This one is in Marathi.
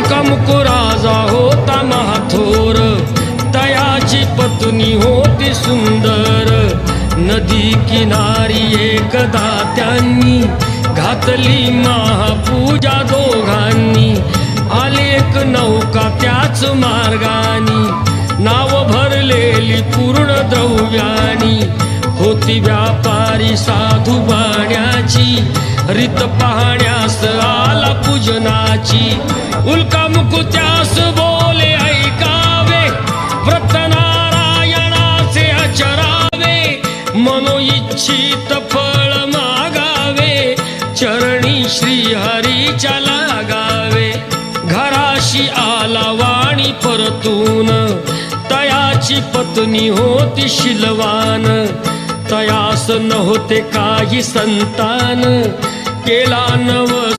उल्कामुको राजा होता महाथोर, तयाची पत्नी होती सुंदर. नदी किनारी एकदा त्यांनी घातली महापूजा दोघांनी. आलेक नौका त्याच मार्गानी, नाव भरलेली पूर्ण द्रव्यानी. होती व्यापारी साधू बाण्याची, रीत पाहण्यास आला पूजनाची. उल्कामुक त्यास बोले ऐकावे, व्रत नारायणाचे आचरावे. मनोइच्छित फळ मागावे, चरणी श्री हरीच्या लागावे. घराशी आला वाणी परतून, तयाची पत्नी होती शीलवान. तयास नव्हते काही संतान, केला नव